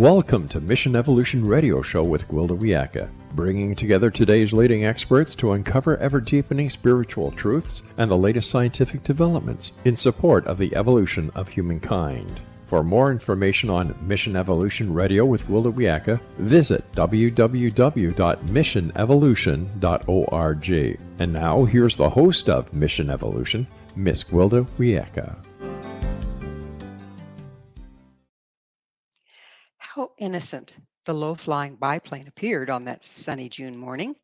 Welcome to Mission Evolution Radio Show with Gwilda Wiyaka, bringing together today's leading experts to uncover ever-deepening spiritual truths and the latest scientific developments in support of the evolution of humankind. For more information on Mission Evolution Radio with Gwilda Wiyaka, visit www.missionevolution.org. And now, here's the host of Mission Evolution, Miss Gwilda Wiyaka. How innocent the low-flying biplane appeared on that sunny June morning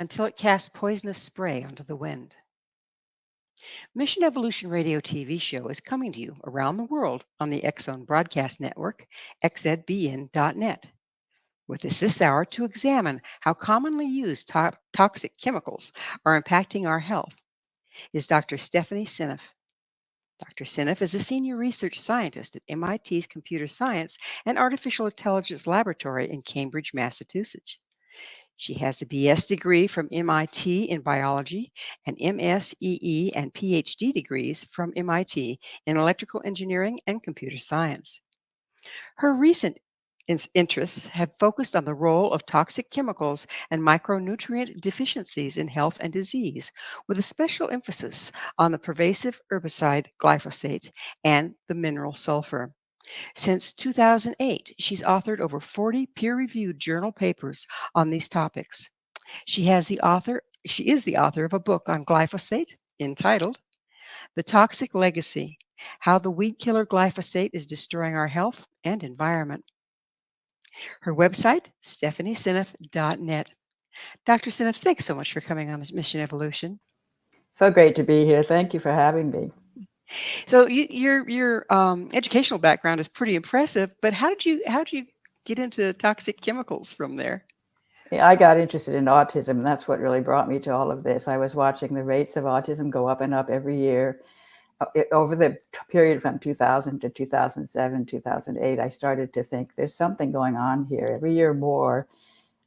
until it cast poisonous spray onto the wind. Mission Evolution Radio TV show is coming to you around the world on the X-Zone Broadcast Network, xzbn.net. With us this hour to examine how commonly used toxic chemicals are impacting our health is Dr. Stephanie Seneff. Dr. Seneff is a senior research scientist at MIT's Computer Science and Artificial Intelligence Laboratory in Cambridge, Massachusetts. She has a BS degree from MIT in biology and MSEE and PhD degrees from MIT in electrical engineering and computer science. Her recent interests have focused on the role of toxic chemicals and micronutrient deficiencies in health and disease, with a special emphasis on the pervasive herbicide glyphosate and the mineral sulfur. Since 2008, she's authored over 40 peer-reviewed journal papers on these topics. She is the author of a book on glyphosate entitled The Toxic Legacy: How the Weedkiller Glyphosate is Destroying Our Health and Environment. Her website, stephanieseneff.net. Dr. Seneff, thanks so much for coming on this Mission Evolution. So great to be here. Thank you for having me. So your educational background is pretty impressive, but how did you get into toxic chemicals from there? Yeah, I got interested in autism, and that's what really brought me to all of this. I was watching the rates of autism go up and up every year. Over the period from 2000 to 2007, 2008, I started to think there's something going on here. Every year more,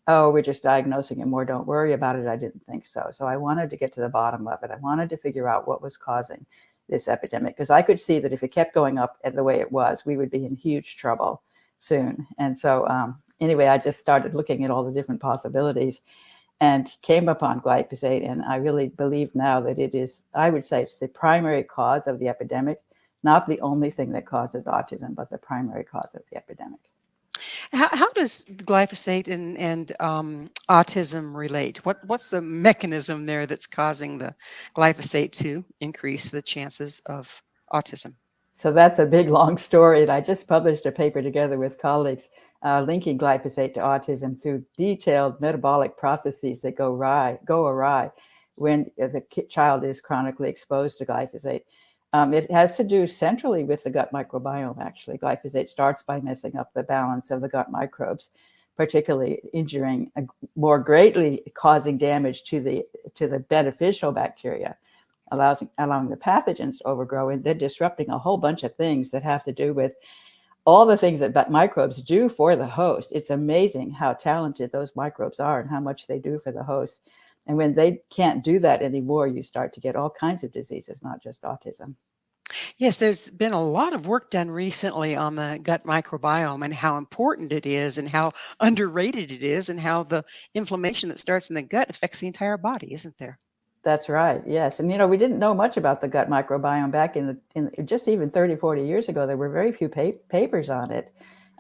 oh, we're just diagnosing it more, don't worry about it. I didn't think so. So I wanted to get to the bottom of it. I wanted to figure out what was causing this epidemic, because I could see that if it kept going up the way it was, we would be in huge trouble soon. And so anyway, I just started looking at all the different possibilities and came upon glyphosate. And I really believe now that it is, I would say it's the primary cause of the epidemic, not the only thing that causes autism, but the primary cause of the epidemic. How does glyphosate and autism relate? What's the mechanism there that's causing the glyphosate to increase the chances of autism? So that's a big, long story. And I just published a paper together with colleagues linking glyphosate to autism through detailed metabolic processes that go awry when the child is chronically exposed to glyphosate. It has to do centrally with the gut microbiome, actually. Glyphosate starts by messing up the balance of the gut microbes, particularly injuring, more greatly causing damage to the beneficial bacteria, allowing the pathogens to overgrow, and then disrupting a whole bunch of things that have to do with all the things that microbes do for the host. It's amazing how talented those microbes are and how much they do for the host. And when they can't do that anymore, you start to get all kinds of diseases, not just autism. Yes, there's been a lot of work done recently on the gut microbiome and how important it is and how underrated it is and how the inflammation that starts in the gut affects the entire body, isn't there? That's right. Yes. And, we didn't know much about the gut microbiome back in just even 30, 40 years ago. There were very few papers on it.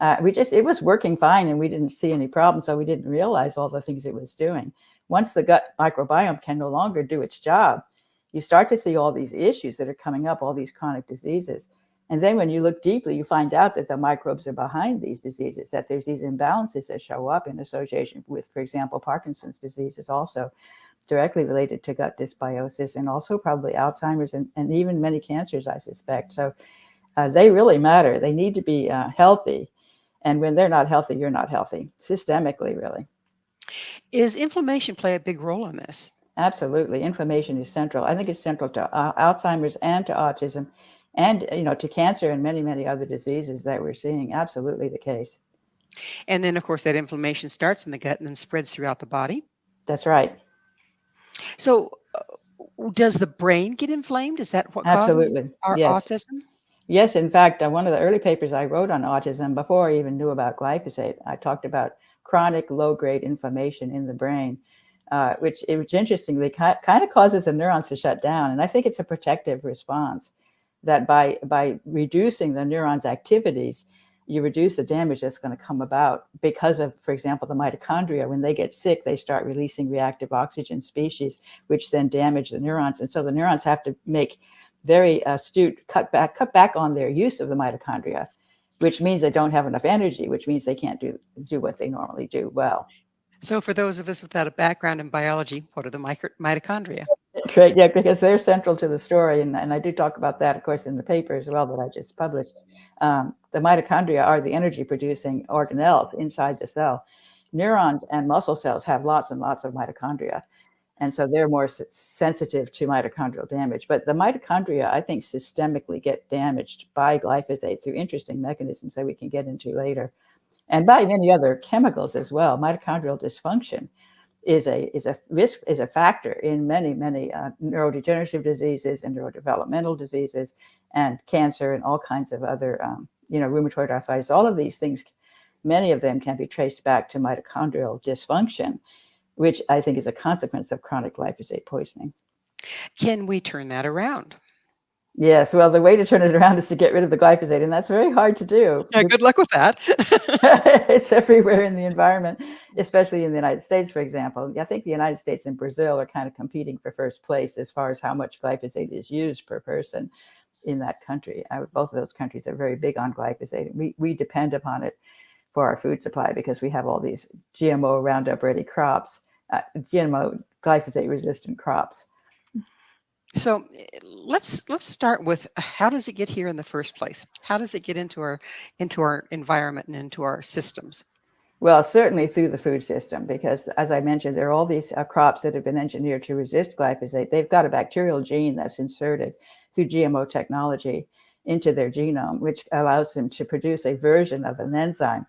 It was working fine and we didn't see any problems. So we didn't realize all the things it was doing. Once the gut microbiome can no longer do its job, you start to see all these issues that are coming up, all these chronic diseases. And then when you look deeply, you find out that the microbes are behind these diseases, that there's these imbalances that show up in association with, for example, Parkinson's disease is also directly related to gut dysbiosis, and also probably Alzheimer's and even many cancers, I suspect. So they really matter. They need to be healthy. And when they're not healthy, you're not healthy, systemically, really. Is inflammation play a big role in this? Absolutely. Inflammation is central. I think it's central to Alzheimer's and to autism and, to cancer and many, many other diseases that we're seeing. Absolutely the case. And then, of course, that inflammation starts in the gut and then spreads throughout the body. That's right. So does the brain get inflamed? Is that what Absolutely. causes our autism? Yes, in fact, one of the early papers I wrote on autism, before I even knew about glyphosate, I talked about chronic low-grade inflammation in the brain, which interestingly kind of causes the neurons to shut down. And I think it's a protective response that by reducing the neurons' activities, you reduce the damage that's going to come about because of, for example, the mitochondria. When they get sick, they start releasing reactive oxygen species, which then damage the neurons. And so the neurons have to make very astute cut back on their use of the mitochondria, which means they don't have enough energy, which means they can't do what they normally do well. So for those of us without a background in biology, what are the mitochondria? Right, yeah, because they're central to the story, and I do talk about that, of course, in the paper as well that I just published. The mitochondria are the energy-producing organelles inside the cell. Neurons and muscle cells have lots and lots of mitochondria, and so they're more sensitive to mitochondrial damage. But the mitochondria, I think, systemically get damaged by glyphosate through interesting mechanisms that we can get into later, and by many other chemicals as well. Mitochondrial dysfunction is a factor in many neurodegenerative diseases and neurodevelopmental diseases and cancer and all kinds of other rheumatoid arthritis. All of these things, many of them can be traced back to mitochondrial dysfunction, which I think is a consequence of chronic glyphosate poisoning. Can we turn that around? Yes, well, the way to turn it around is to get rid of the glyphosate, and that's very hard to do. Yeah, good luck with that. It's everywhere in the environment, especially in the United States, for example. I think the United States and Brazil are kind of competing for first place as far as how much glyphosate is used per person in that country. Both of those countries are very big on glyphosate. We depend upon it for our food supply because we have all these GMO Roundup ready crops, GMO glyphosate resistant crops. So let's start with, how does it get here in the first place? How does it get into our environment and into our systems? Well, certainly through the food system, because as I mentioned, there are all these crops that have been engineered to resist glyphosate. They've got a bacterial gene that's inserted through GMO technology into their genome, which allows them to produce a version of an enzyme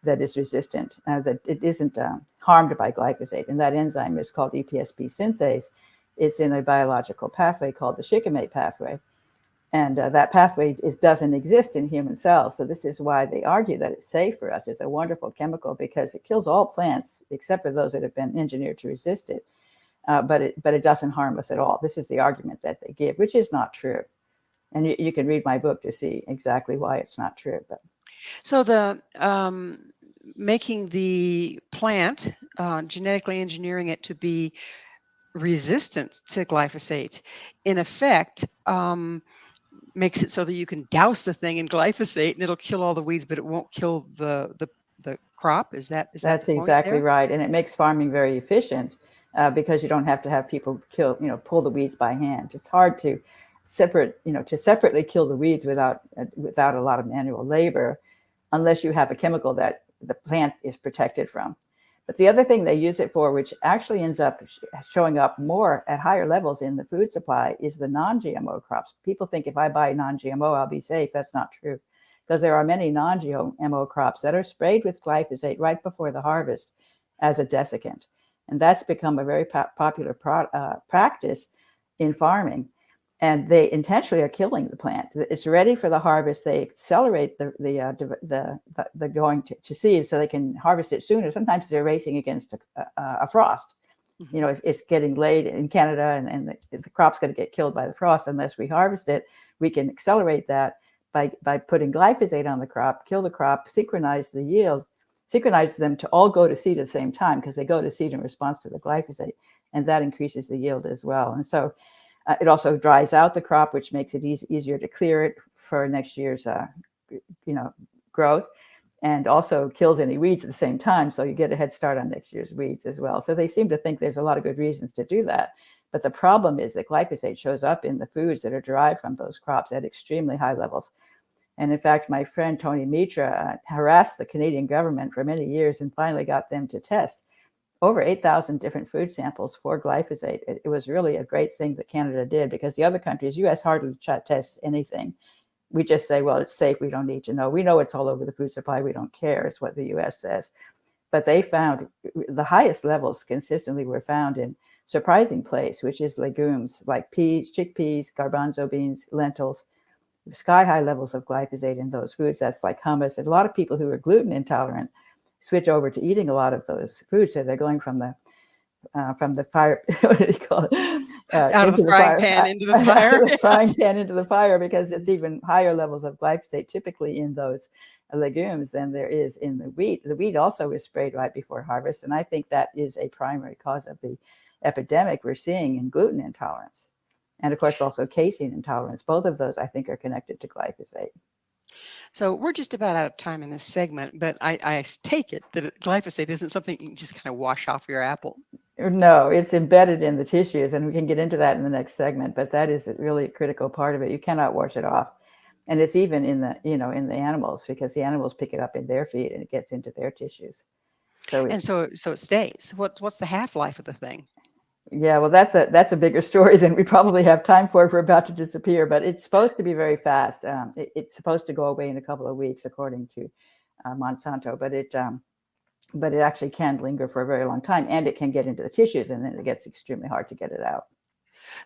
that is resistant, that it isn't harmed by glyphosate. And that enzyme is called EPSP synthase. It's in a biological pathway called the shikimate pathway. And that pathway doesn't exist in human cells. So this is why they argue that it's safe for us. It's a wonderful chemical because it kills all plants except for those that have been engineered to resist it. But it doesn't harm us at all. This is the argument that they give, which is not true. And you can read my book to see exactly why it's not true. But so the making the plant, genetically engineering it to be resistant to glyphosate, in effect, makes it so that you can douse the thing in glyphosate and it'll kill all the weeds, but it won't kill the crop. Is that that's the point exactly there? right. And it makes farming very efficient because you don't have to have people pull the weeds by hand. It's hard to separately kill the weeds without a lot of manual labor, unless you have a chemical that the plant is protected from. But the other thing they use it for, which actually ends up showing up more at higher levels in the food supply, is the non-GMO crops. People think if I buy non-GMO, I'll be safe. That's not true, because there are many non-GMO crops that are sprayed with glyphosate right before the harvest as a desiccant. And that's become a very popular practice in farming. And they intentionally are killing the plant. It's ready for the harvest. They accelerate the going to seed so they can harvest it sooner. Sometimes they're racing against a frost. Mhm. It's getting late in Canada, and the crop's going to get killed by the frost unless we harvest it. We can accelerate that by putting glyphosate on the crop, kill the crop, synchronize the yield, synchronize them to all go to seed at the same time because they go to seed in response to the glyphosate, and that increases the yield as well. And so it also dries out the crop, which makes it easier to clear it for next year's growth, and also kills any weeds at the same time. So you get a head start on next year's weeds as well. So they seem to think there's a lot of good reasons to do that. But the problem is that glyphosate shows up in the foods that are derived from those crops at extremely high levels. And in fact, my friend Tony Mitra harassed the Canadian government for many years and finally got them to test over 8,000 different food samples for glyphosate. It was really a great thing that Canada did, because the other countries, US hardly tests anything. We just say, well, it's safe. We don't need to know. We know it's all over the food supply. We don't care. It's what the US says. But they found the highest levels consistently were found in surprising place, which is legumes like peas, chickpeas, garbanzo beans, lentils, sky-high levels of glyphosate in those foods. That's like hummus. And a lot of people who are gluten intolerant switch over to eating a lot of those foods. So they're going from the fire, what do you call it? Out of the frying pan into the fire. Out of the frying pan into the fire, because it's even higher levels of glyphosate typically in those legumes than there is in the wheat. The wheat also is sprayed right before harvest, and I think that is a primary cause of the epidemic we're seeing in gluten intolerance. And of course, also casein intolerance. Both of those, I think, are connected to glyphosate. So we're just about out of time in this segment, but I take it that glyphosate isn't something you can just kind of wash off your apple. No, it's embedded in the tissues, and we can get into that in the next segment, but that is a really critical part of it. You cannot wash it off. And it's even in the, in the animals, because the animals pick it up in their feed and it gets into their tissues. So it stays. What's the half-life of the thing? Yeah, well, that's a bigger story than we probably have time for if we're about to disappear, but it's supposed to be very fast. It's supposed to go away in a couple of weeks, according to Monsanto, but it actually can linger for a very long time, and it can get into the tissues, and then it gets extremely hard to get it out.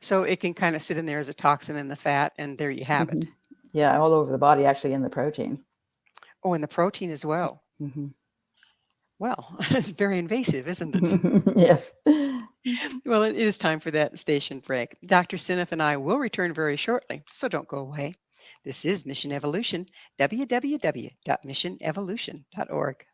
So it can kind of sit in there as a toxin in the fat, and there you have it. Yeah, all over the body, actually, in the protein. Oh, in the protein as well. Mm-hmm. Well, it's very invasive, isn't it? Yes. Well, it is time for that station break. Dr. Seneff and I will return very shortly, so don't go away. This is Mission Evolution, www.missionevolution.org.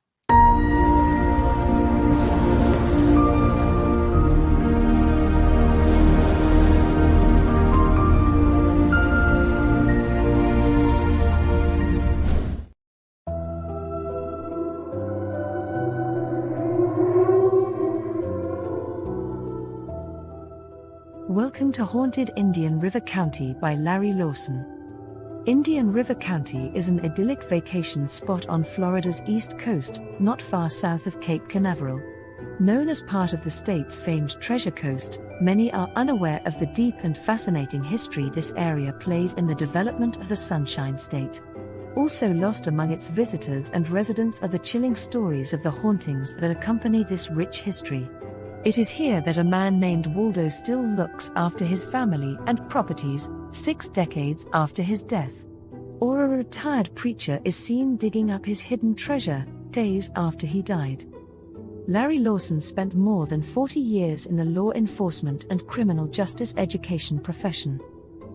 Welcome to Haunted Indian River County by Larry Lawson. Indian River County is an idyllic vacation spot on Florida's east coast, not far south of Cape Canaveral. Known as part of the state's famed Treasure Coast, many are unaware of the deep and fascinating history this area played in the development of the Sunshine State. Also lost among its visitors and residents are the chilling stories of the hauntings that accompany this rich history. It is here that a man named Waldo still looks after his family and properties, 6 decades after his death. Or a retired preacher is seen digging up his hidden treasure, days after he died. Larry Lawson spent more than 40 years in the law enforcement and criminal justice education profession.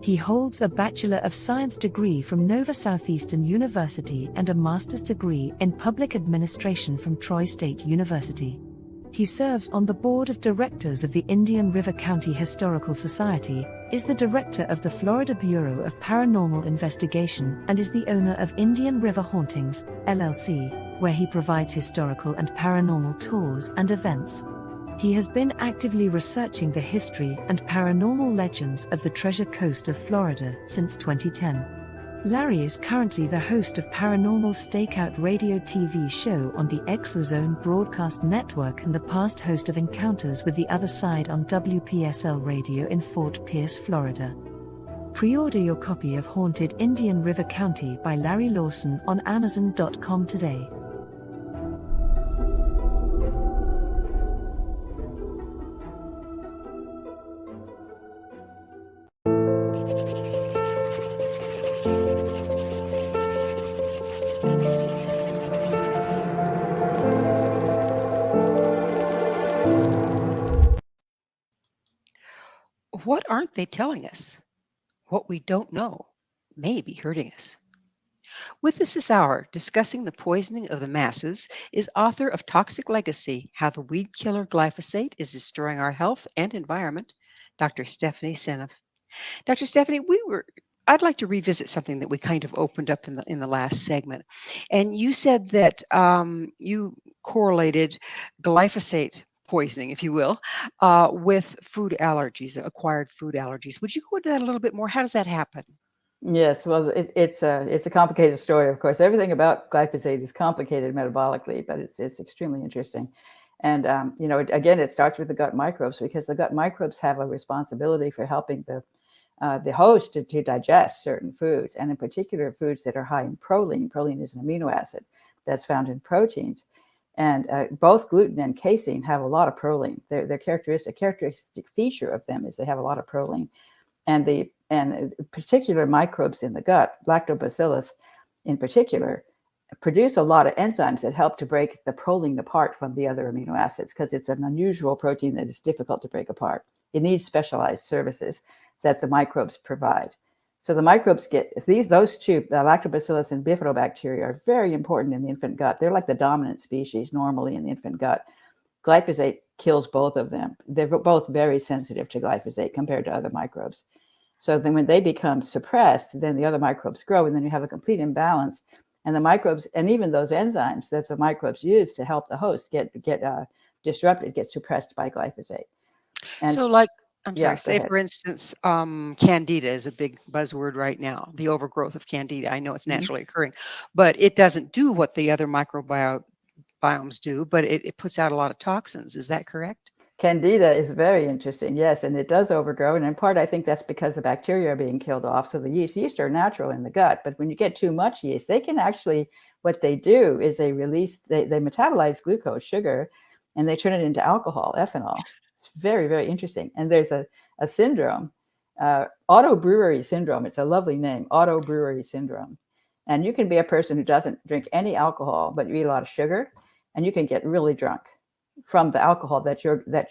He holds a Bachelor of Science degree from Nova Southeastern University and a master's degree in public administration from Troy State University. He serves on the board of directors of the Indian River County Historical Society, is the director of the Florida Bureau of Paranormal Investigation, and is the owner of Indian River Hauntings, LLC, where he provides historical and paranormal tours and events. He has been actively researching the history and paranormal legends of the Treasure Coast of Florida since 2010. Larry is currently the host of Paranormal Stakeout radio TV show on the Exozone Broadcast Network and the past host of Encounters with the Other Side on WPSL Radio in Fort Pierce, Florida. Pre-order your copy of Haunted Indian River County by Larry Lawson on Amazon.com today. What aren't they telling us? What we don't know may be hurting us. With us this hour, discussing the poisoning of the masses, is author of Toxic Legacy, How the Weedkiller Glyphosate is Destroying Our Health and Environment, Dr. Stephanie Seneff. Dr. Stephanie, I'd like to revisit something that we kind of opened up in the last segment. And you said that you correlated glyphosate poisoning, if you will, with food allergies, acquired food allergies. Would you go into that a little bit more? How does that happen? Yes, well, it's a complicated story, of course. Everything about glyphosate is complicated metabolically, but it's extremely interesting. And, again, it starts with the gut microbes, because the gut microbes have a responsibility for helping the host to digest certain foods, and in particular foods that are high in proline. Proline is an amino acid that's found in proteins. And both gluten and casein have a lot of proline. A characteristic feature of them is they have a lot of proline. and particular microbes in the gut, lactobacillus in particular, produce a lot of enzymes that help to break the proline apart from the other amino acids, because it's an unusual protein that is difficult to break apart. It needs specialized services that the microbes provide. So the microbes get those two, lactobacillus and bifidobacteria, are very important in the infant gut. They're like the dominant species normally in the infant gut. Glyphosate kills both of them. They're both very sensitive to glyphosate compared to other microbes. So then when they become suppressed, then the other microbes grow, and then you have a complete imbalance. And the microbes, and even those enzymes that the microbes use to help the host get disrupted, get suppressed by glyphosate. And So, like, I'm yeah, sorry, say go ahead. for instance, Candida is a big buzzword right now, the overgrowth of Candida. I know it's naturally occurring, but it doesn't do what the other microbiomes do, but it puts out a lot of toxins. Is that correct? Candida is very interesting, yes, and it does overgrow. And in part, I think that's because the bacteria are being killed off. So the yeast are natural in the gut, but when you get too much yeast, they can actually, what they do is they metabolize glucose, sugar, and they turn it into alcohol, ethanol. It's very, very interesting. And there's a syndrome, autobrewery syndrome. It's a lovely name, autobrewery syndrome. And you can be a person who doesn't drink any alcohol, but you eat a lot of sugar, and you can get really drunk from the alcohol that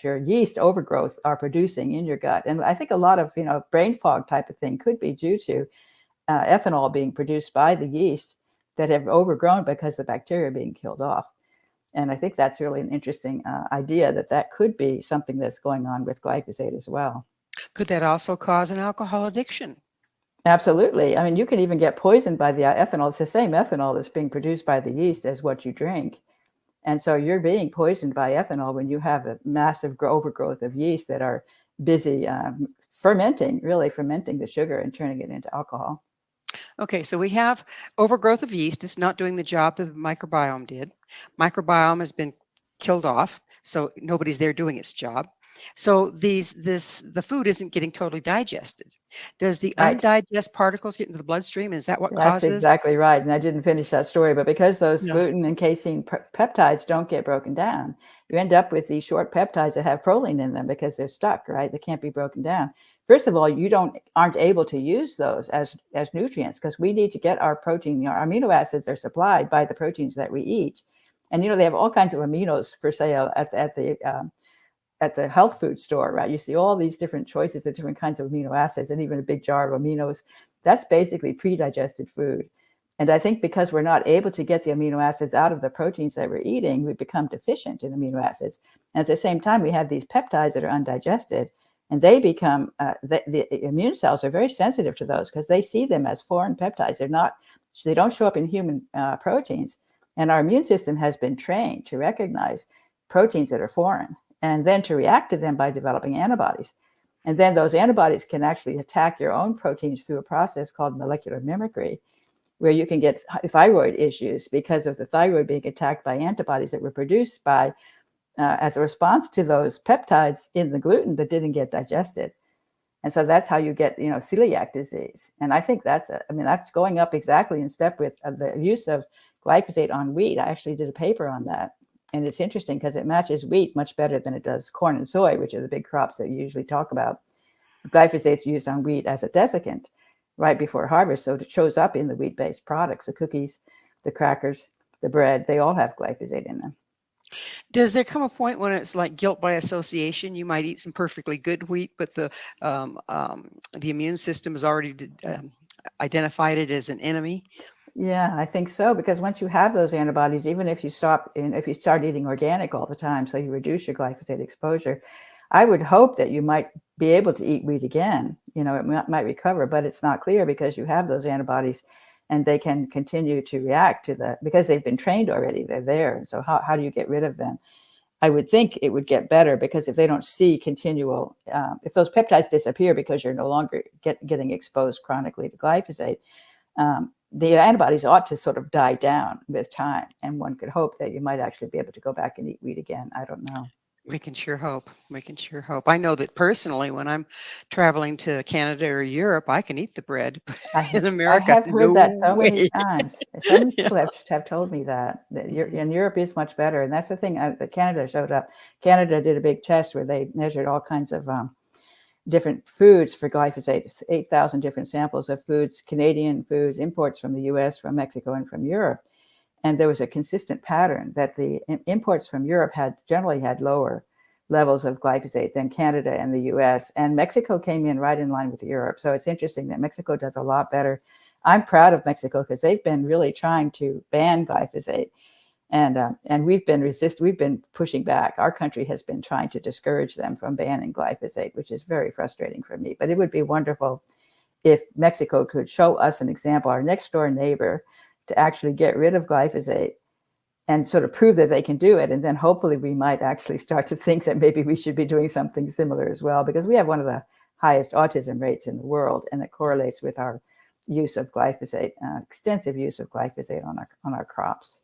your yeast overgrowth are producing in your gut. And I think a lot of brain fog type of thing could be due to ethanol being produced by the yeast that have overgrown because the bacteria are being killed off. And I think that's really an interesting idea that could be something that's going on with glyphosate as well. Could that also cause an alcohol addiction? Absolutely. I mean, you can even get poisoned by the ethanol. It's the same ethanol that's being produced by the yeast as what you drink. And so you're being poisoned by ethanol when you have a massive overgrowth of yeast that are busy fermenting the sugar and turning it into alcohol. Okay, so we have overgrowth of yeast. It's not doing the job that the microbiome did. Microbiome has been killed off, so nobody's there doing its job. So the food isn't getting totally digested. Does the Right. undigested particles get into the bloodstream? Is that what That's causes? exactly right. And I didn't finish that story, but because those Yeah. gluten and casein peptides don't get broken down, you end up with these short peptides that have proline in them because they're stuck, right? They can't be broken down. First of all, you aren't able to use those as nutrients, because we need to get our protein. Our amino acids are supplied by the proteins that we eat. And they have all kinds of aminos for sale at the health food store, right? You see all these different choices of different kinds of amino acids, and even a big jar of aminos. That's basically pre-digested food. And I think because we're not able to get the amino acids out of the proteins that we're eating, we become deficient in amino acids. And at the same time, we have these peptides that are undigested, and they become, the immune cells are very sensitive to those because they see them as foreign peptides. They don't show up in human proteins. And our immune system has been trained to recognize proteins that are foreign, and then to react to them by developing antibodies. And then those antibodies can actually attack your own proteins through a process called molecular mimicry, where you can get thyroid issues because of the thyroid being attacked by antibodies that were produced by as a response to those peptides in the gluten that didn't get digested. And so that's how you get, celiac disease. And I think that's going up exactly in step with the use of glyphosate on wheat. I actually did a paper on that. And it's interesting because it matches wheat much better than it does corn and soy, which are the big crops that you usually talk about. Glyphosate is used on wheat as a desiccant right before harvest. So it shows up in the wheat-based products, the cookies, the crackers, the bread, they all have glyphosate in them. Does there come a point when it's like guilt by association? You might eat some perfectly good wheat, but the immune system has already identified it as an enemy. Yeah, I think so, because once you have those antibodies, even if you start eating organic all the time, so you reduce your glyphosate exposure, I would hope that you might be able to eat wheat again. It might recover, but it's not clear because you have those antibodies, and they can continue to react to because they've been trained already. They're there. So how do you get rid of them? I would think it would get better, because if they don't see continual, if those peptides disappear because you're no longer getting exposed chronically to glyphosate, the antibodies ought to sort of die down with time. And one could hope that you might actually be able to go back and eat wheat again. I don't know. We can sure hope. We can sure hope. I know that personally, when I'm traveling to Canada or Europe, I can eat the bread. But in America, I have heard that so way. many times. So many people Yeah. have told me that in Europe is much better. And that's the thing that Canada showed up. Canada did a big test where they measured all kinds of different foods for glyphosate. It's 8,000 different samples of foods, Canadian foods, imports from the US, from Mexico, and from Europe. And there was a consistent pattern that the imports from Europe generally had lower levels of glyphosate than Canada and the US. And Mexico came in right in line with Europe. So it's interesting that Mexico does a lot better. I'm proud of Mexico because they've been really trying to ban glyphosate. And we've been pushing back. Our country has been trying to discourage them from banning glyphosate, which is very frustrating for me. But it would be wonderful if Mexico could show us an example, our next door neighbor, to actually get rid of glyphosate and sort of prove that they can do it. And then hopefully we might actually start to think that maybe we should be doing something similar as well, because we have one of the highest autism rates in the world, and it correlates with our use of glyphosate, extensive use of glyphosate on our crops.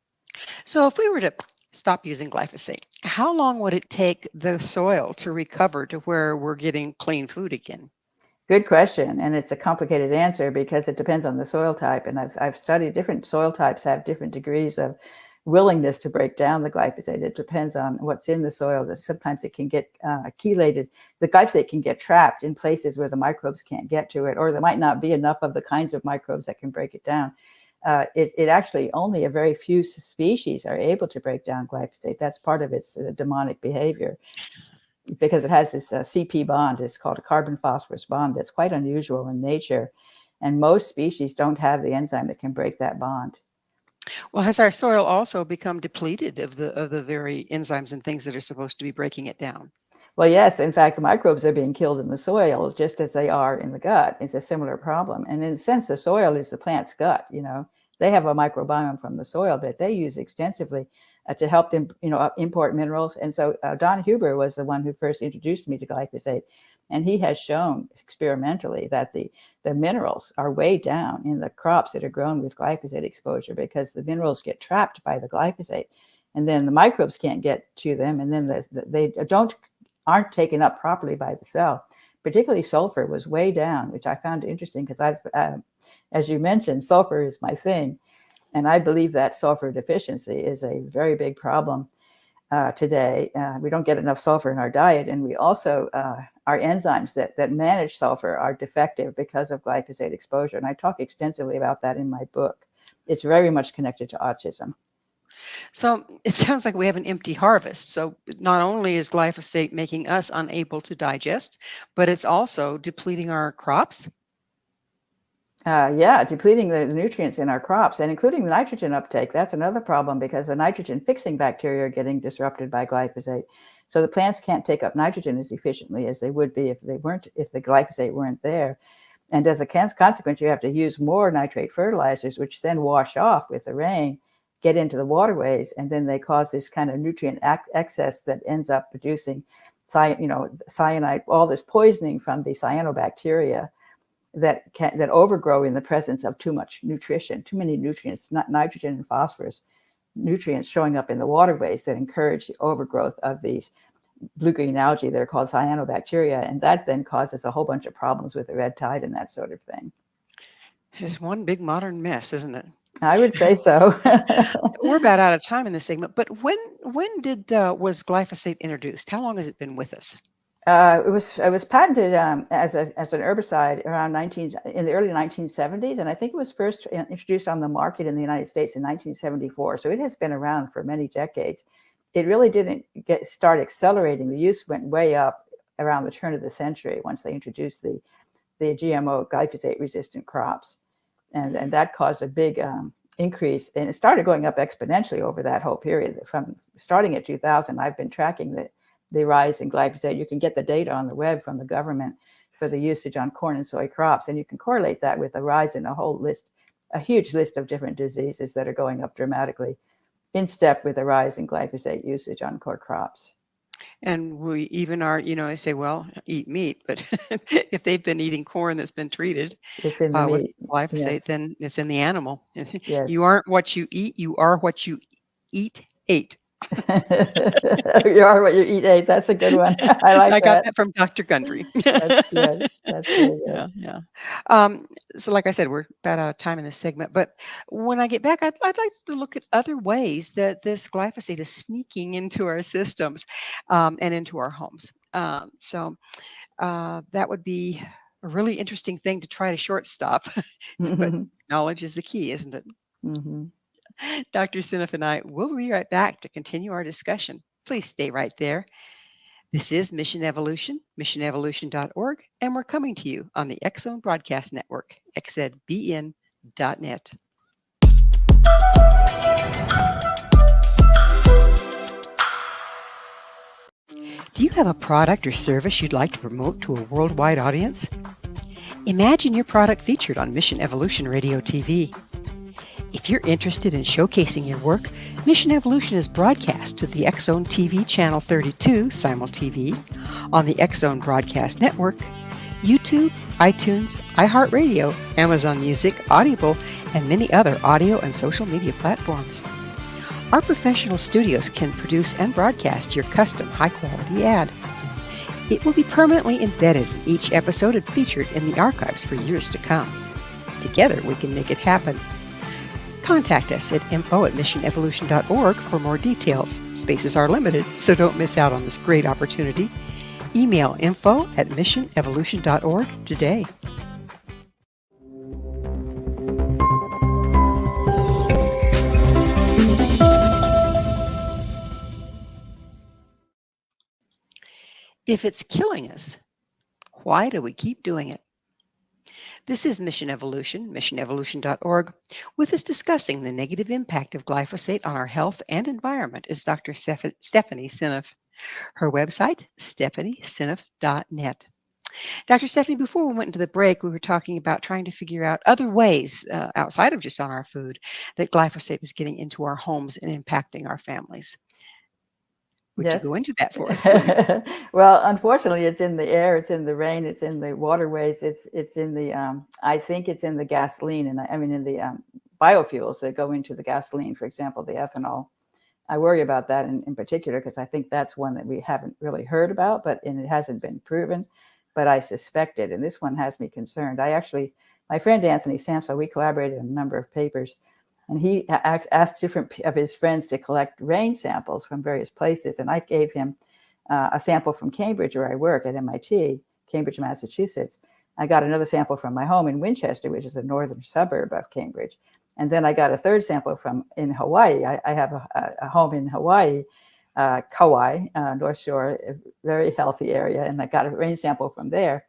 So if we were to stop using glyphosate, how long would it take the soil to recover to where we're getting clean food again? Good question. And it's a complicated answer because it depends on the soil type. And I've studied different soil types have different degrees of willingness to break down the glyphosate. It depends on what's in the soil. Sometimes it can get chelated. The glyphosate can get trapped in places where the microbes can't get to it, or there might not be enough of the kinds of microbes that can break it down. It actually, only a very few species are able to break down glyphosate. That's part of its demonic behavior, because it has this CP bond. It's called a carbon-phosphorus bond that's quite unusual in nature. And most species don't have the enzyme that can break that bond. Well, has our soil also become depleted of the very enzymes and things that are supposed to be breaking it down? Well, yes. In fact, the microbes are being killed in the soil just as they are in the gut. It's a similar problem. And in a sense, the soil is the plant's gut. They have a microbiome from the soil that they use extensively to help them, import minerals. And so Don Huber was the one who first introduced me to glyphosate. And he has shown experimentally that the minerals are way down in the crops that are grown with glyphosate exposure, because the minerals get trapped by the glyphosate. And then the microbes can't get to them. And then they aren't taken up properly by the cell. Particularly sulfur was way down, which I found interesting because as you mentioned, sulfur is my thing. And I believe that sulfur deficiency is a very big problem today. We don't get enough sulfur in our diet. And we also, our enzymes that manage sulfur are defective because of glyphosate exposure. And I talk extensively about that in my book. It's very much connected to autism. So it sounds like we have an empty harvest. So not only is glyphosate making us unable to digest, but it's also depleting our crops. Depleting the nutrients in our crops, and including the nitrogen uptake. That's another problem, because the nitrogen fixing bacteria are getting disrupted by glyphosate. So the plants can't take up nitrogen as efficiently as they would be if the glyphosate weren't there. And as a consequence, you have to use more nitrate fertilizers, which then wash off with the rain, get into the waterways, and then they cause this kind of nutrient excess that ends up producing cyanide, all this poisoning from the cyanobacteria that overgrow in the presence of too much nutrition, too many nutrients, not nitrogen and phosphorus, nutrients showing up in the waterways that encourage the overgrowth of these blue-green algae that are called cyanobacteria. And that then causes a whole bunch of problems with the red tide and that sort of thing. It's one big modern mess, isn't it? I would say so. We're about out of time in this segment, but when was glyphosate introduced? How long has it been with us? It was patented as an herbicide around in the early 1970s, and I think it was first introduced on the market in the United States in 1974. So it has been around for many decades. It really didn't start accelerating. The use went way up around the turn of the century once they introduced the GMO glyphosate-resistant crops, and that caused a big increase. And it started going up exponentially over that whole period. From starting at 2000, I've been tracking the rise in glyphosate. You can get the data on the web from the government for the usage on corn and soy crops. And you can correlate that with a rise in a huge list of different diseases that are going up dramatically in step with the rise in glyphosate usage on core crops. And we even are, I say, well, eat meat, but if they've been eating corn that's been treated it's in the with meat. glyphosate, Yes. then it's in the animal. Yes. You aren't what you eat, you are what you ate. You are what you eat. That's a good one. I got that from Dr. Gundry. That's good. That's very good. Yeah. So like I said, we're about out of time in this segment, but when I get back, I'd like to look at other ways that this glyphosate is sneaking into our systems and into our homes. So that would be a really interesting thing to try to shortstop. But knowledge is the key, isn't it? Mhm. Dr. Seneff and I will be right back to continue our discussion. Please stay right there. This is Mission Evolution, missionevolution.org, and we're coming to you on the X-Zone Broadcast Network, xzbn.net. Do you have a product or service you'd like to promote to a worldwide audience? Imagine your product featured on Mission Evolution Radio TV. If you're interested in showcasing your work, Mission Evolution is broadcast to the X-Zone TV Channel 32 Simul-TV, on the X-Zone Broadcast Network, YouTube, iTunes, iHeartRadio, Amazon Music, Audible, and many other audio and social media platforms. Our professional studios can produce and broadcast your custom high-quality ad. It will be permanently embedded in each episode and featured in the archives for years to come. Together, we can make it happen. Contact us at info@missionevolution.org for more details. Spaces are limited, so don't miss out on this great opportunity. Email info@missionevolution.org today. If it's killing us, why do we keep doing it? This is Mission Evolution, missionevolution.org. With us discussing the negative impact of glyphosate on our health and environment is Dr. Stephanie Seneff. Her website, stephanieseneff.net. Dr. Stephanie, before we went into the break, we were talking about trying to figure out other ways outside of just on our food that glyphosate is getting into our homes and impacting our families. Would you go into that for us, please? Well, unfortunately, it's in the air, it's in the rain, it's in the waterways, it's in the I think it's in the gasoline, and I mean in the biofuels that go into the gasoline, for example, the ethanol. I worry about that in particular because I think that's one that we haven't really heard about, and it hasn't been proven, but I suspect it, and this one has me concerned. My friend Anthony Sampson, we collaborated on a number of papers, and he asked different of his friends to collect rain samples from various places. And I gave him a sample from Cambridge, where I work at MIT, Cambridge, Massachusetts. I got another sample from my home in Winchester, which is a northern suburb of Cambridge. And then I got a third sample in Hawaii. I have a home in Hawaii, Kauai, North Shore, a very healthy area. And I got a rain sample from there.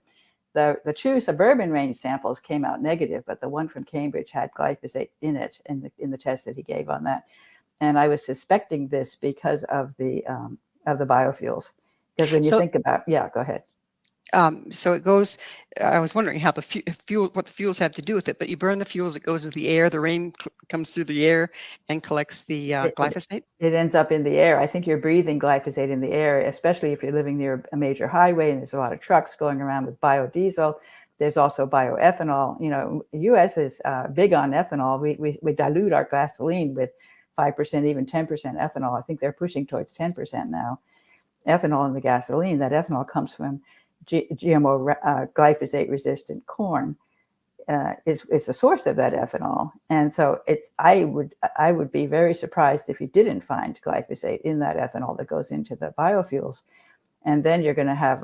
The two suburban range samples came out negative, but the one from Cambridge had glyphosate in it in the test that he gave on that. And I was suspecting this because of the biofuels. Because when you think about, go ahead. So it goes, I was wondering how what the fuels have to do with it, but you burn the fuels, it goes into the air, the rain comes through the air and collects the glyphosate? It ends up in the air. I think you're breathing glyphosate in the air, especially if you're living near a major highway and there's a lot of trucks going around with biodiesel. There's also bioethanol. You know, the U.S. is big on ethanol. We dilute our gasoline with 5%, even 10% ethanol. I think they're pushing towards 10% now. Ethanol in the gasoline, that ethanol comes from GMO glyphosate-resistant corn is the source of that ethanol, and so I would be very surprised if you didn't find glyphosate in that ethanol that goes into the biofuels, and then you're going to have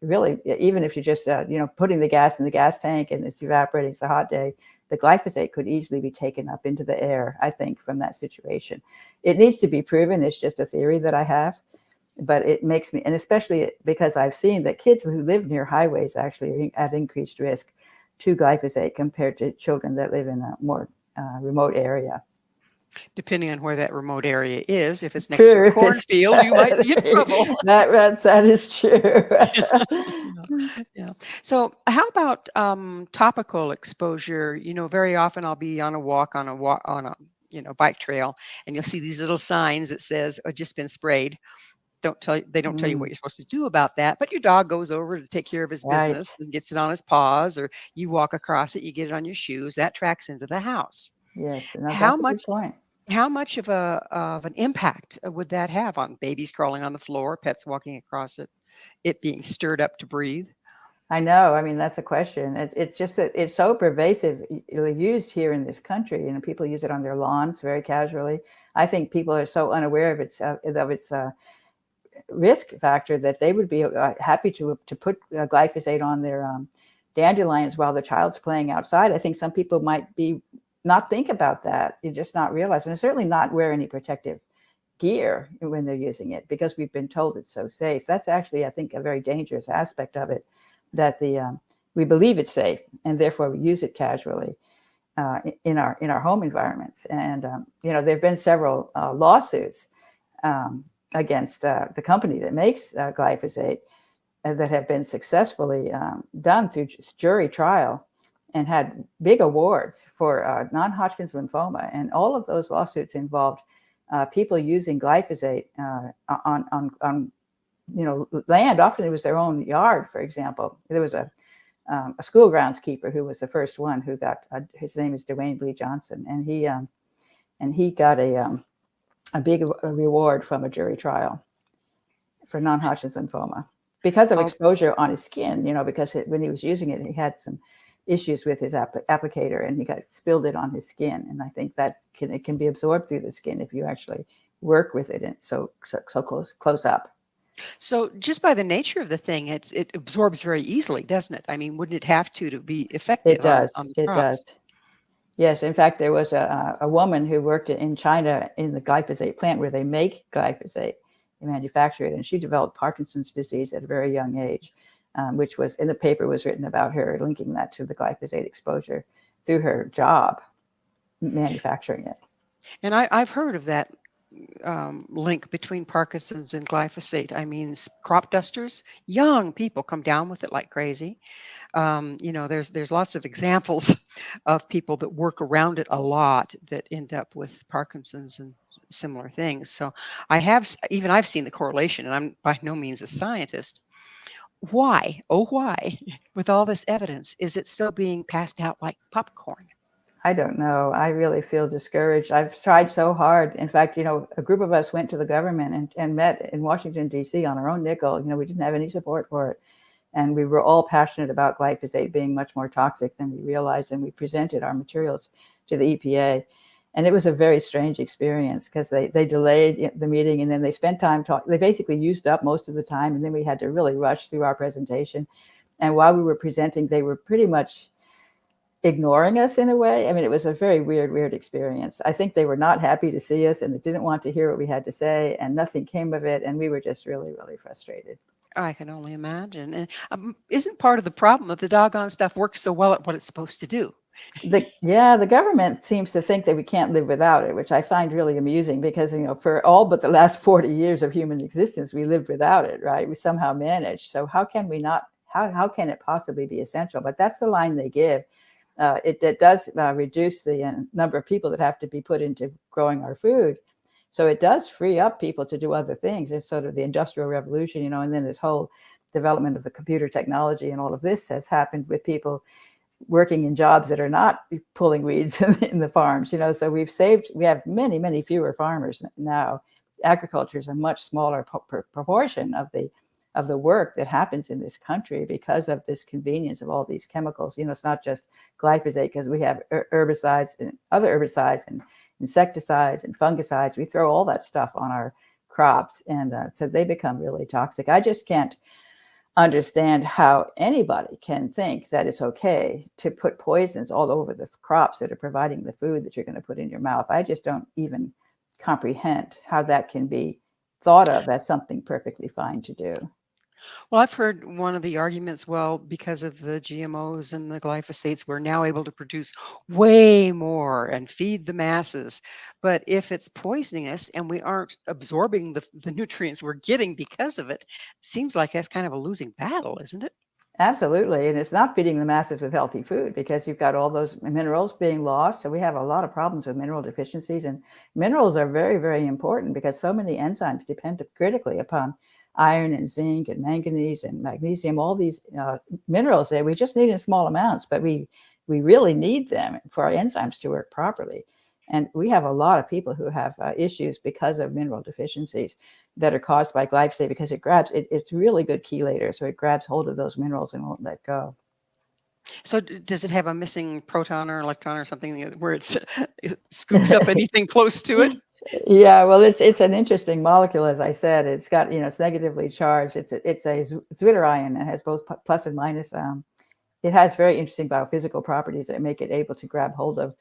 really, even if you're just putting the gas in the gas tank and it's evaporating, it's a hot day, the glyphosate could easily be taken up into the air. I think from that situation, it needs to be proven. It's just a theory that I have. But it makes me, and especially because I've seen that kids who live near highways actually are at increased risk to glyphosate compared to children that live in a more remote area. Depending on where that remote area is, if it's next to a cornfield, you might be in trouble. That is true. Yeah. So how about topical exposure? You know, very often I'll be on a walk on a bike trail, and you'll see these little signs that says, "Oh, just been sprayed." They don't tell you what you're supposed to do about that, but your dog goes over to take care of his business and gets it on his paws, or you walk across it, you get it on your shoes, that tracks into the house. Yes, that's a good point. How much of an impact would that have on babies crawling on the floor, pets walking across it being stirred up to breathe? I know. I mean, that's a question. It's just that it's so pervasively used here in this country. You know, people use it on their lawns very casually. I think people are so unaware of its risk factor that they would be happy to put glyphosate on their dandelions while the child's playing outside. I think some people might be not think about that. You just not realize, and certainly not wear any protective gear when they're using it because we've been told it's so safe. That's actually, I think, a very dangerous aspect of it, that we believe it's safe and therefore we use it casually in our home environments. And there have been several lawsuits against the company that makes glyphosate that have been successfully done through jury trial and had big awards for non-Hodgkin's lymphoma. And all of those lawsuits involved people using glyphosate on land. Often it was their own yard, for example. There was a school groundskeeper who was the first one who got, his name is Dwayne Lee Johnson, and he got a big reward from a jury trial for non-Hodgkin's lymphoma because of exposure on his skin, because when he was using it, he had some issues with his applicator and he spilled it on his skin. And I think that it can be absorbed through the skin if you actually work with it and so close up. So just by the nature of the thing, it absorbs very easily, doesn't it? I mean, wouldn't it have to be effective? It does. On the crops? Does. Yes. In fact, there was a woman who worked in China in the glyphosate plant where they make glyphosate, they manufacture it, and she developed Parkinson's disease at a very young age, which was in the paper was written about her, linking that to the glyphosate exposure through her job manufacturing it. And I've heard of that link between Parkinson's and glyphosate. I mean, crop dusters, young people come down with it like crazy. There's lots of examples of people that work around it a lot that end up with Parkinson's and similar things. So I've seen the correlation, and I'm by no means a scientist. Why, with all this evidence, is it still being passed out like popcorn? I don't know. I really feel discouraged. I've tried so hard. In fact, a group of us went to the government and met in Washington, D.C. on our own nickel. We didn't have any support for it. And we were all passionate about glyphosate being much more toxic than we realized. And we presented our materials to the EPA. And it was a very strange experience because they delayed the meeting and then they spent time talking. They basically used up most of the time. And then we had to really rush through our presentation. And while we were presenting, they were pretty much ignoring us in a way. I mean, it was a very weird experience. I think they were not happy to see us and they didn't want to hear what we had to say, and nothing came of it. And we were just really frustrated. I can only imagine. And isn't part of the problem that the doggone stuff works so well at what it's supposed to do? The government seems to think that we can't live without it, which I find really amusing because, for all but the last 40 years of human existence, we lived without it, right? We somehow managed. So how can we not, how can it possibly be essential? But that's the line they give. It does reduce the number of people that have to be put into growing our food. So it does free up people to do other things. It's sort of the Industrial Revolution, and then this whole development of the computer technology and all of this has happened with people working in jobs that are not pulling weeds in the farms, So we have many fewer farmers now. Agriculture is a much smaller proportion of the work that happens in this country because of this convenience of all these chemicals. It's not just glyphosate because we have herbicides and other herbicides and insecticides and fungicides. We throw all that stuff on our crops, and so they become really toxic. I just can't understand how anybody can think that it's okay to put poisons all over the crops that are providing the food that you're going to put in your mouth. I just don't even comprehend how that can be thought of as something perfectly fine to do. Well, I've heard one of the arguments, because of the GMOs and the glyphosates, we're now able to produce way more and feed the masses. But if it's poisoning us and we aren't absorbing the nutrients we're getting because of it, seems like that's kind of a losing battle, isn't it? Absolutely. And it's not feeding the masses with healthy food because you've got all those minerals being lost. So we have a lot of problems with mineral deficiencies. And minerals are very important because so many enzymes depend critically upon iron and zinc and manganese and magnesium, all these minerals that we just need in small amounts, but we really need them for our enzymes to work properly. And we have a lot of people who have issues because of mineral deficiencies that are caused by glyphosate because it's really good chelator. So it grabs hold of those minerals and won't let go. So does it have a missing proton or electron or something where it scoops up anything close to it? Yeah, well, it's an interesting molecule, as I said. It's got, it's negatively charged. It's a zwitterion. It has both plus and minus. It has very interesting biophysical properties that make it able to grab hold of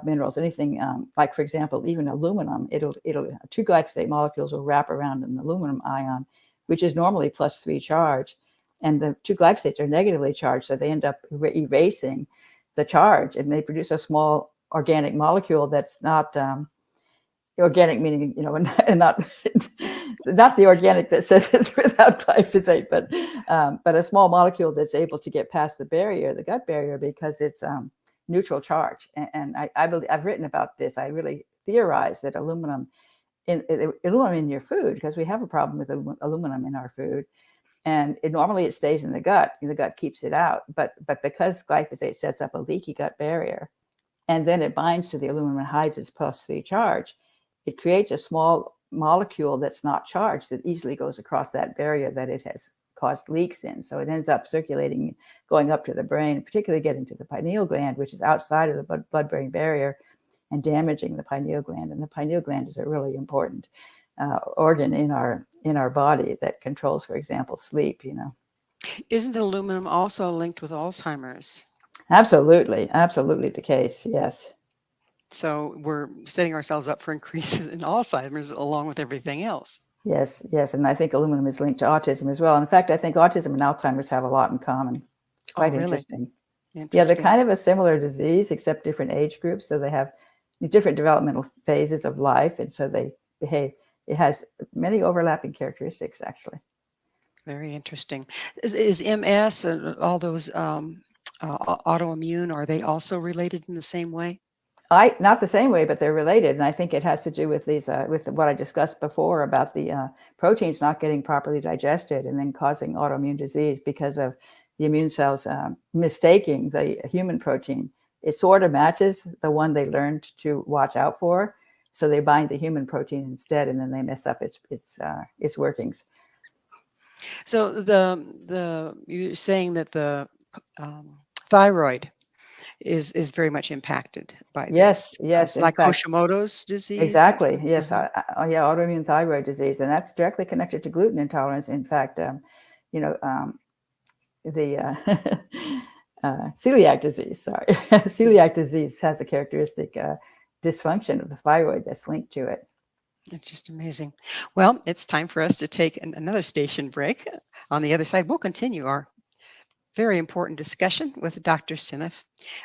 minerals. Anything like, for example, even aluminum. It'll 2 glyphosate molecules will wrap around an aluminum ion, which is normally +3 charge, and the 2 glyphosates are negatively charged, so they end up erasing the charge, and they produce a small organic molecule that's not organic, meaning, and not not the organic that says it's without glyphosate, but a small molecule that's able to get past the barrier, the gut barrier, because it's neutral charge. And I believe, I've written about this. I really theorize that aluminum in your food, because we have a problem with aluminum in our food, and normally it stays in the gut. The gut keeps it out, but because glyphosate sets up a leaky gut barrier, and then it binds to the aluminum and hides its +3 charge, it creates a small molecule that's not charged that easily goes across that barrier that it has caused leaks in. So it ends up circulating, going up to the brain, particularly getting to the pineal gland, which is outside of the blood-brain barrier, and damaging the pineal gland. And the pineal gland is a really important organ in our body that controls, for example, sleep. Isn't aluminum also linked with Alzheimer's? Absolutely the case. Yes. So we're setting ourselves up for increases in Alzheimer's along with everything else. Yes. And I think aluminum is linked to autism as well. In fact, I think autism and Alzheimer's have a lot in common. It's quite interesting. Yeah, they're kind of a similar disease, except different age groups. So they have different developmental phases of life, and so they behave. It has many overlapping characteristics, actually. Very interesting. Is MS and all those autoimmune, are they also related in the same way? Not the same way, but they're related. And I think it has to do with these, with what I discussed before about the proteins not getting properly digested and then causing autoimmune disease because of the immune cells mistaking the human protein. It sort of matches the one they learned to watch out for. So they bind the human protein instead, and then they mess up its workings. So you're saying that the thyroid is very much impacted by yes, this. Yes, like Hashimoto's disease. Exactly. Yes. Autoimmune thyroid disease, and that's directly connected to gluten intolerance. In fact, the celiac disease. Sorry, celiac disease has a characteristic dysfunction of the thyroid that's linked to it. It's just amazing. Well, it's time for us to take another station break. On the other side, we'll continue our very important discussion with Dr. Seneff.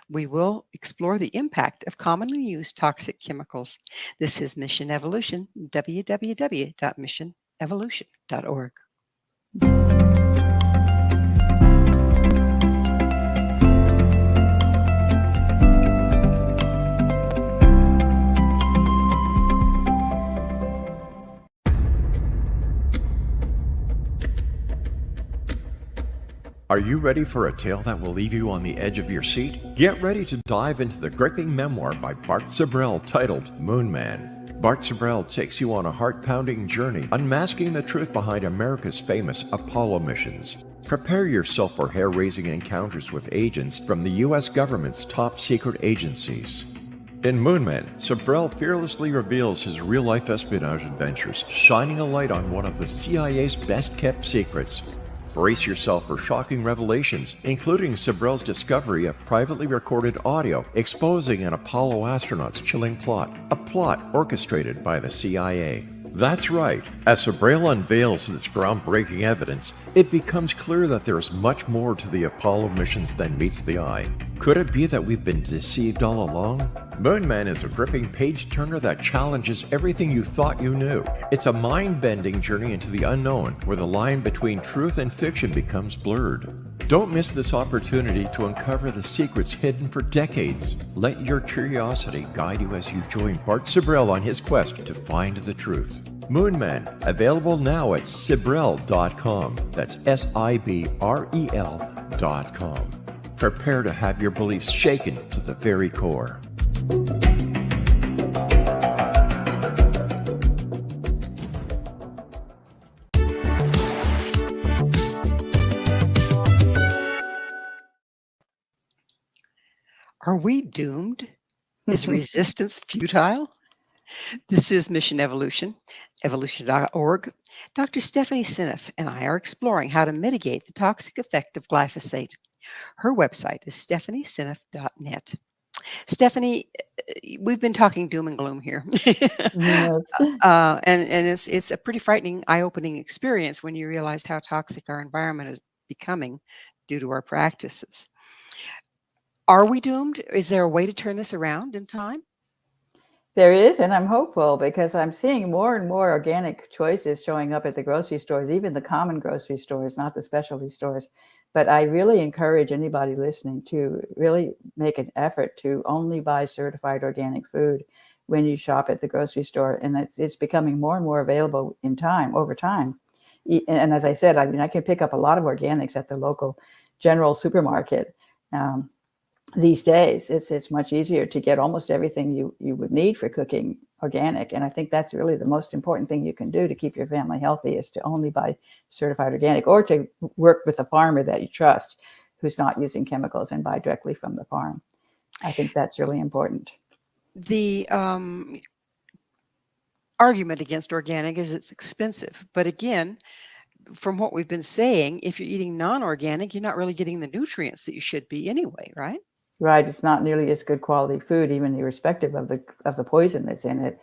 We will explore the impact of commonly used toxic chemicals. This is Mission Evolution, www.missionevolution.org. Are you ready for a tale that will leave you on the edge of your seat? Get ready to dive into the gripping memoir by Bart Sibrel titled Moon Man. Bart Sibrel takes you on a heart-pounding journey, unmasking the truth behind America's famous Apollo missions. Prepare yourself for hair-raising encounters with agents from the U.S. government's top secret agencies. In Moon Man, Sibrel fearlessly reveals his real-life espionage adventures, shining a light on one of the CIA's best-kept secrets. Brace yourself for shocking revelations, including Sibrel's discovery of privately recorded audio exposing an Apollo astronaut's chilling plot, a plot orchestrated by the CIA. That's right. As Sibrel unveils this groundbreaking evidence, it becomes clear that there is much more to the Apollo missions than meets the eye. Could it be that we've been deceived all along? Moon Man is a gripping page-turner that challenges everything you thought you knew. It's a mind-bending journey into the unknown, where the line between truth and fiction becomes blurred. Don't miss this opportunity to uncover the secrets hidden for decades. Let your curiosity guide you as you join Bart Sibrel on his quest to find the truth. Moon Man, available now at Sibrel.com. That's Sibrel.com. Prepare to have your beliefs shaken to the very core. Are we doomed? Is resistance futile? This is Mission Evolution, evolution.org. Dr. Stephanie Seneff and I are exploring how to mitigate the toxic effect of glyphosate. Her website is stephanieseneff.net. Stephanie, we've been talking doom and gloom here. Yes. And it's a pretty frightening, eye-opening experience when you realize how toxic our environment is becoming due to our practices. Are we doomed? Is there a way to turn this around in time? There is, and I'm hopeful because I'm seeing more and more organic choices showing up at the grocery stores, even the common grocery stores, not the specialty stores. But I really encourage anybody listening to really make an effort to only buy certified organic food when you shop at the grocery store. And it's becoming more and more available over time. And as I said, I mean, I can pick up a lot of organics at the local general supermarket. These days, it's much easier to get almost everything you would need for cooking organic. And I think that's really the most important thing you can do to keep your family healthy, is to only buy certified organic, or to work with a farmer that you trust who's not using chemicals and buy directly from the farm. I think that's really important. The argument against organic is it's expensive. But again, from what we've been saying, if you're eating non-organic, you're not really getting the nutrients that you should be anyway, right? Right. It's not nearly as good quality food, even irrespective of the poison that's in it.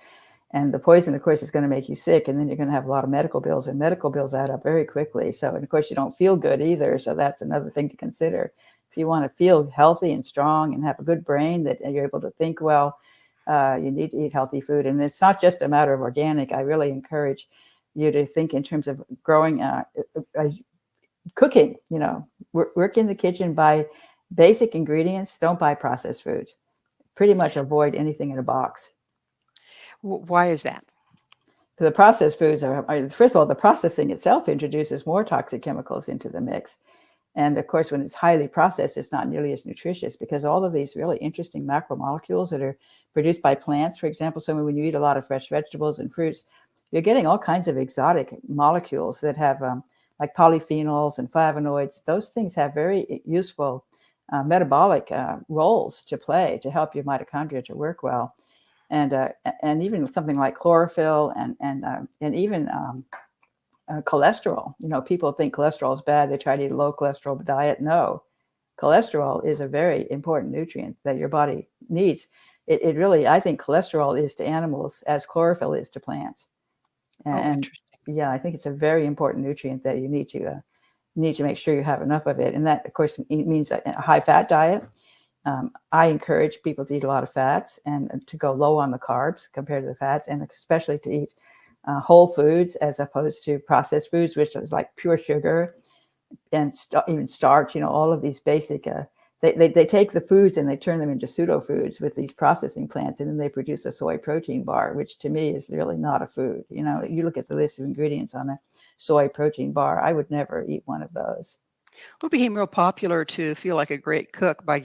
And the poison, of course, is going to make you sick, and then you're going to have a lot of medical bills, and medical bills add up very quickly. So, and of course, you don't feel good either. So that's another thing to consider. If you want to feel healthy and strong and have a good brain that you're able to think well, you need to eat healthy food. And it's not just a matter of organic. I really encourage you to think in terms of growing, cooking, work in the kitchen, buy basic ingredients, don't buy processed foods. Pretty much avoid anything in a box. Why is that? So the processed foods first of all, the processing itself introduces more toxic chemicals into the mix. And of course, when it's highly processed, it's not nearly as nutritious, because all of these really interesting macromolecules that are produced by plants, for example, so when you eat a lot of fresh vegetables and fruits, you're getting all kinds of exotic molecules that have like polyphenols and flavonoids. Those things have very useful metabolic roles to play to help your mitochondria to work well, and even something like chlorophyll and even cholesterol. People think cholesterol is bad. They try to eat a low cholesterol diet. No, cholesterol is a very important nutrient that your body needs. It really, I think, cholesterol is to animals as chlorophyll is to plants. And yeah, I think it's a very important nutrient that you need to make sure you have enough of it. And that, of course, means a high fat diet. I encourage people to eat a lot of fats and to go low on the carbs compared to the fats, and especially to eat whole foods as opposed to processed foods, which is like pure sugar and even starch. All of these basic, they take the foods and they turn them into pseudo foods with these processing plants, and then they produce a soy protein bar, which to me is really not a food. You look at the list of ingredients on a soy protein bar, I would never eat one of those. It became real popular to feel like a great cook by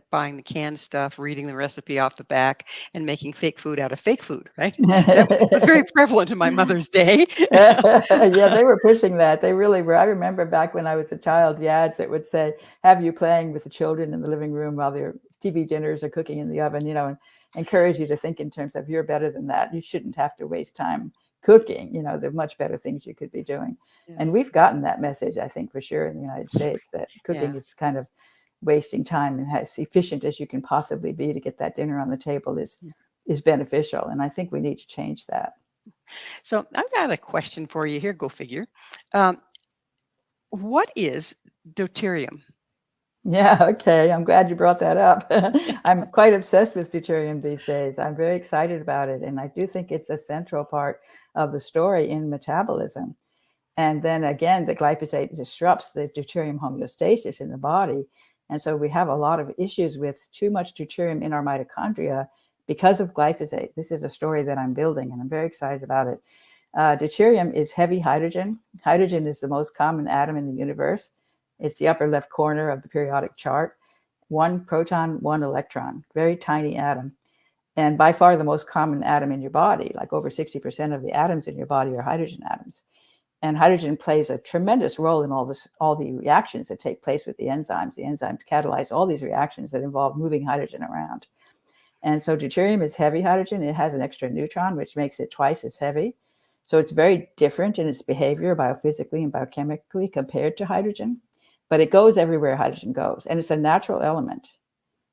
buying the canned stuff, reading the recipe off the back, and making fake food out of fake food, right? That was very prevalent in my mother's day. Yeah, they were pushing that. They really were. I remember back when I was a child, the ads that would say, have you playing with the children in the living room while their TV dinners are cooking in the oven, and encourage you to think in terms of you're better than that. You shouldn't have to waste time cooking. There are much better things you could be doing. Yeah. And we've gotten that message, I think, for sure in the United States, that cooking is kind of wasting time, and as efficient as you can possibly be to get that dinner on the table is beneficial. And I think we need to change that. So I've got a question for you here. Go figure. What is deuterium? Yeah, okay. I'm glad you brought that up. I'm quite obsessed with deuterium these days. I'm very excited about it. And I do think it's a central part of the story in metabolism. And then again, the glyphosate disrupts the deuterium homeostasis in the body. And so we have a lot of issues with too much deuterium in our mitochondria because of glyphosate. This is a story that I'm building, and I'm very excited about it. Deuterium is heavy hydrogen. Hydrogen is the most common atom in the universe. It's the upper left corner of the periodic chart. 1 proton, 1 electron, very tiny atom. And by far the most common atom in your body, like over 60% of the atoms in your body are hydrogen atoms. And hydrogen plays a tremendous role in all the reactions that take place with the enzymes. The enzymes catalyze all these reactions that involve moving hydrogen around. And so deuterium is heavy hydrogen. It has an extra neutron, which makes it twice as heavy. So it's very different in its behavior biophysically and biochemically compared to hydrogen, but it goes everywhere hydrogen goes, and it's a natural element.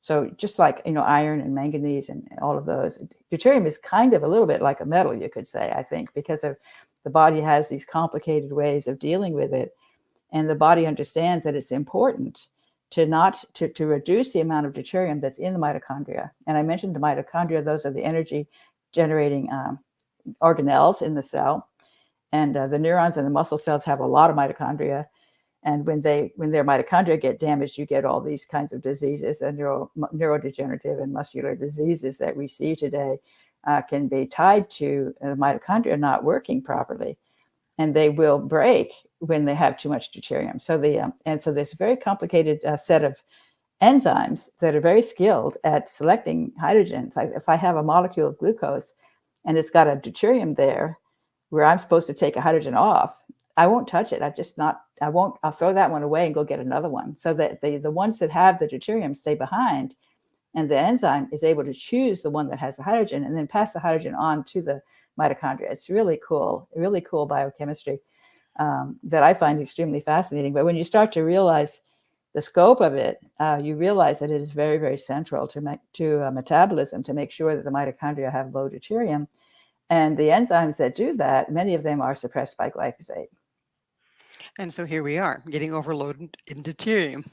So just like, iron and manganese and all of those, deuterium is kind of a little bit like a metal, you could say, I think, because of the body has these complicated ways of dealing with it. And the body understands that it's important to reduce the amount of deuterium that's in the mitochondria. And I mentioned the mitochondria, those are the energy generating organelles in the cell. And the neurons and the muscle cells have a lot of mitochondria. And when their mitochondria get damaged, you get all these kinds of diseases, and neurodegenerative and muscular diseases that we see today can be tied to the mitochondria not working properly. And they will break when they have too much deuterium. So there's a very complicated set of enzymes that are very skilled at selecting hydrogen. Like if I have a molecule of glucose and it's got a deuterium there where I'm supposed to take a hydrogen off, I won't touch it. I'll throw that one away and go get another one. So that the ones that have the deuterium stay behind, and the enzyme is able to choose the one that has the hydrogen and then pass the hydrogen on to the mitochondria. It's really cool biochemistry that I find extremely fascinating. But when you start to realize the scope of it, you realize that it is very, very central to metabolism, to make sure that the mitochondria have low deuterium. And the enzymes that do that, many of them are suppressed by glyphosate. And so here we are, getting overloaded in deuterium.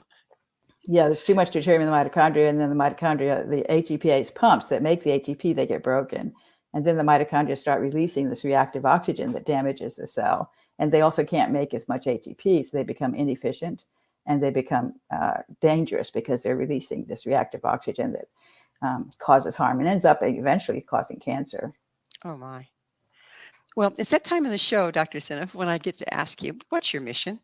Yeah, there's too much deuterium in the mitochondria, and then the mitochondria, the ATPase pumps that make the ATP, they get broken. And then the mitochondria start releasing this reactive oxygen that damages the cell. And they also can't make as much ATP, so they become inefficient, and they become dangerous because they're releasing this reactive oxygen that causes harm and ends up eventually causing cancer. Oh, my. Well, it's that time of the show, Dr. Seneff, when I get to ask you, what's your mission?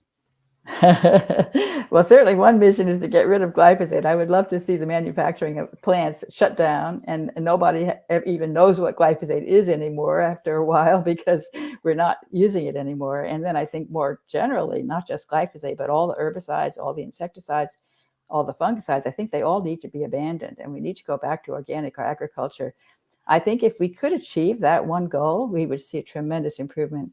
Well, certainly one mission is to get rid of glyphosate. I would love to see the manufacturing of plants shut down, and nobody even knows what glyphosate is anymore after a while because we're not using it anymore. And then I think more generally, not just glyphosate, but all the herbicides, all the insecticides, all the fungicides, I think they all need to be abandoned, and we need to go back to organic agriculture. I think if we could achieve that one goal, we would see a tremendous improvement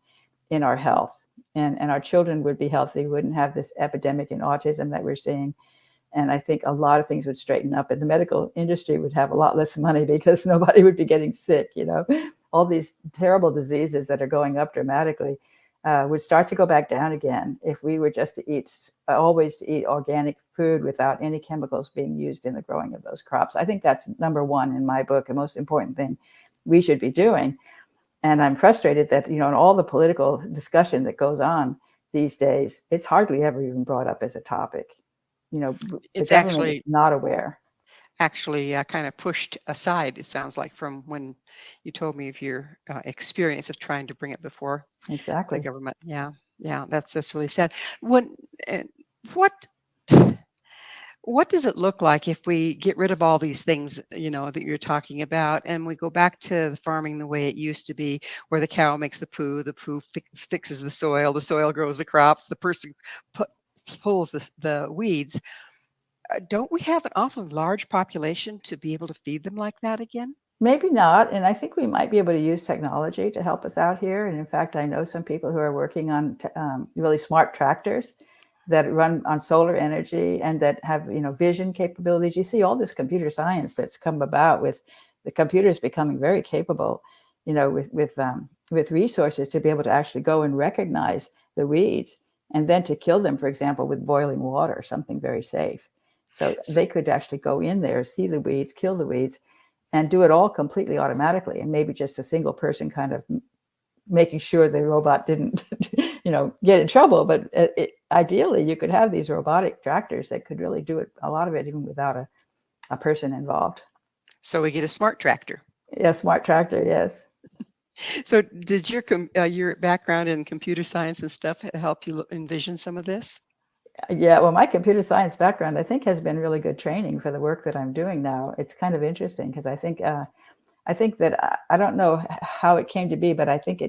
in our health, and our children would be healthy, wouldn't have this epidemic in autism that we're seeing. And I think a lot of things would straighten up, and the medical industry would have a lot less money because nobody would be getting sick. All these terrible diseases that are going up dramatically would start to go back down again if we were just always to eat organic food without any chemicals being used in the growing of those crops. I think that's number one in my book, the most important thing we should be doing. And I'm frustrated that, in all the political discussion that goes on these days, it's hardly ever even brought up as a topic. It's the government actually is not aware. Kind of pushed aside, it sounds like, from when you told me of your experience of trying to bring it before Exactly. the government. Yeah, that's really sad. What does it look like if we get rid of all these things, that you're talking about, and we go back to the farming the way it used to be, where the cow makes the poo fixes the soil grows the crops, the person pulls the weeds. Don't we have an awfully large population to be able to feed them like that again? Maybe not. And I think we might be able to use technology to help us out here. And in fact, I know some people who are working on really smart tractors that run on solar energy and that have, vision capabilities. You see all this computer science that's come about with the computers becoming very capable, with resources to be able to actually go and recognize the weeds and then to kill them, for example, with boiling water, something very safe. So they could actually go in there, see the weeds, kill the weeds, and do it all completely automatically. And maybe just a single person kind of making sure the robot didn't, get in trouble. But ideally, you could have these robotic tractors that could really do it, a lot of it, even without a person involved. So we get a smart tractor. Yeah, smart tractor, yes. So did your background in computer science and stuff help you envision some of this? Yeah, well, my computer science background, I think, has been really good training for the work that I'm doing now. It's kind of interesting because I think that I don't know how it came to be, but I think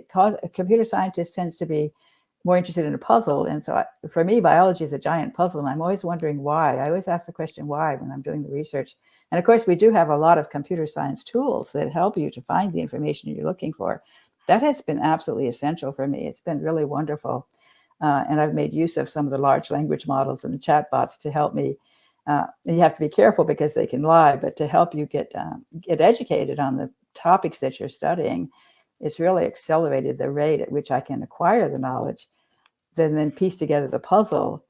computer scientist tends to be more interested in a puzzle. And so for me, biology is a giant puzzle, and I'm always wondering why. I always ask the question why when I'm doing the research. And of course, we do have a lot of computer science tools that help you to find the information you're looking for. That has been absolutely essential for me. It's been really wonderful. And I've made use of some of the large language models and the chatbots to help me. And you have to be careful because they can lie, but to help you get educated on the topics that you're studying, it's really accelerated the rate at which I can acquire the knowledge, then piece together the puzzle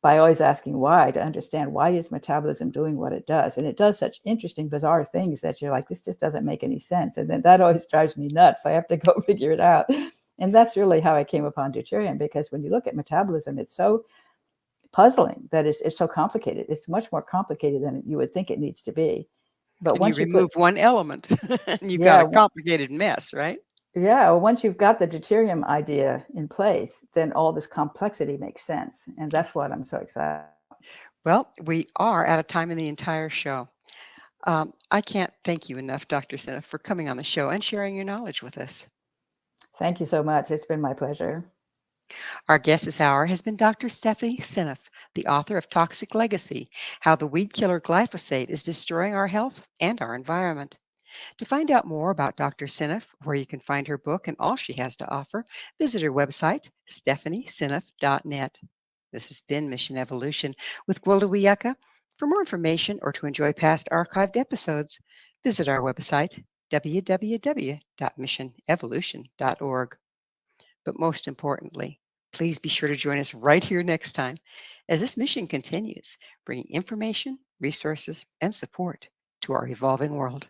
by always asking why, to understand why is metabolism doing what it does. And it does such interesting, bizarre things that you're like, this just doesn't make any sense. And then that always drives me nuts. I have to go figure it out. And that's really how I came upon deuterium, because when you look at metabolism, it's so puzzling that it's so complicated. It's much more complicated than you would think it needs to be. But And once you remove one element, and you've got a complicated mess, right? Yeah, once you've got the deuterium idea in place, then all this complexity makes sense. And that's what I'm so excited about. Well, we are out of time in the entire show. I can't thank you enough, Dr. Seneff, for coming on the show and sharing your knowledge with us. Thank you so much. It's been my pleasure. Our guest this hour has been Dr. Stephanie Seneff, the author of Toxic Legacy: How the Weedkiller Glyphosate is Destroying Our Health and Our Environment. To find out more about Dr. Seneff, where you can find her book and all she has to offer, visit her website, stephanieseneff.net. This has been Mission Evolution with Gwilda Wiyaka. For more information or to enjoy past archived episodes, visit our website, www.missionevolution.org. But most importantly, please be sure to join us right here next time as this mission continues, bringing information, resources, and support to our evolving world.